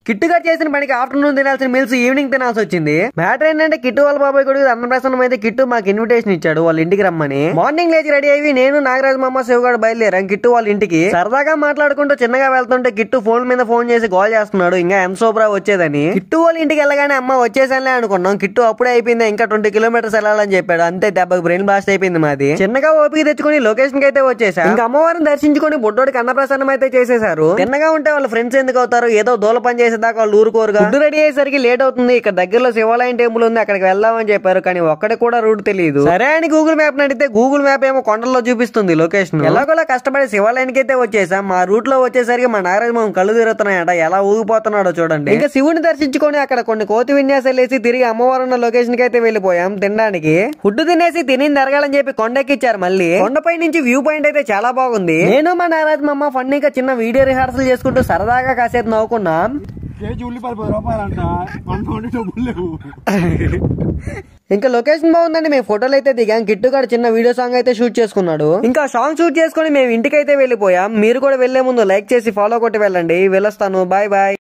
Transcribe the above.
Kit గారు చేసిన పనికి ఆఫ్టర్నూన్ తినాల్సిన మీల్స్ ఈవినింగ్ తినాల్సి వచ్చింది. మ్యాటర్ ఏంటంటే కిట్టు వాళ్ళ బాబాయ్ కొడుకు అన్నప్రసన్నం అయితే కిట్టు మాకు ఇన్విటేషన్ ఇచ్చాడు వాళ్ళ ఇంటికి రమ్మని. మార్నింగ్ లేచి రెడీ అయ్యి నేను నాగరాజ్ మామ శివగాడు బయలుదేరాం కిట్టు వాళ్ళ ఇంటికి. సరదాగా మాట్లాడుకుంటూ చిన్నగా వెళ్తుంటే కిట్టు ఫోన్ మీద ఫోన్ చేసి కాల్ చేస్తున్నాడు ఇంకా ఎంసోబ్రా వచ్చేదని. కిట్టు వాళ్ళ ఇంటికి వెళ్ళగానే అమ్మ వచ్చేసానులే అనుకున్నాం. కిట్టు అప్పుడే అయిపోయింది ఇంకా 20 కిలోమీటర్స్ వెళ్ళాలని చెప్పాడు. అంతే దెబ్బకి బ్రెయిన్ బ్లాస్ట్ అయిపోయింది మాది. చిన్నగా ఓపిక తెచ్చుకుని లొకేషన్ కి అయితే వచ్చేసా. ఇంకా అమ్మవారిని దర్శించుకుని బుడ్డోడికి అన్నప్రసన్నం అయితే చేసేశారు. చిన్నగా ఉంటే వాళ్ళ ఫ్రెండ్స్ ఎందుకు అవుతారు, ఏదో దూల పని చేసేదాకా వాళ్ళు ఊరుకోరు. ఫుడ్ రెడీ అయ్యేసరికి లేట్ అవుతుంది. ఇక్కడ దగ్గరలో శివాలయం టెంపుల్ ఉంది అక్కడికి వెళ్దామని చెప్పారు. కానీ ఒక్కడికి కూడా రూట్ తెలియదు. సరే అని గూగుల్ మ్యాప్ నడితే గూగుల్ మ్యాప్ ఏమో కొండల్లో చూపిస్తుంది లొకేషన్. ఎలాగోలా కష్టపడి శివాలయానికి అయితే వచ్చేసాం. మా రూట్ లో వచ్చేసరికి మా నాగరాజ్ మామ కళ్ళు తిరుగుతున్నాయట. ఎలా ఊగిపోతున్నాడో చూడండి. ఇంకా శివుని దర్శించుకొని అక్కడ కొన్ని కోతి విన్యాసాలు వేసి తిరిగి అమ్మవారు ఉన్న లొకేషన్ కి అయితే వెళ్ళిపోయాం తినడానికి. ఫుడ్ తినేసి తినింది అరగాలని చెప్పి కొండెక్కిచ్చారు. మళ్ళీ కొండపై నుంచి వ్యూ పాయింట్ అయితే చాలా బాగుంది. నేను మా నాగరాజ్ మామ ఫన్నీగా చిన్న వీడియో రిహార్సల్ చేసుకుంటూ సరదాగా కాసేపు నవ్వుకున్నాం. ఇంకా లొకేషన్ బాగుందండి. మేము ఫోటోలు అయితే దిగాం. కిట్టుగాడు చిన్న వీడియో సాంగ్ అయితే షూట్ చేసుకున్నాడు. ఇంకా సాంగ్ షూట్ చేసుకుని మేము ఇంటికి అయితే వెళ్ళిపోయాం. మీరు కూడా వెళ్లే ముందు లైక్ చేసి ఫాలో కొట్టి వెళ్ళండి. వెళ్ళొస్తాను. Bye bye.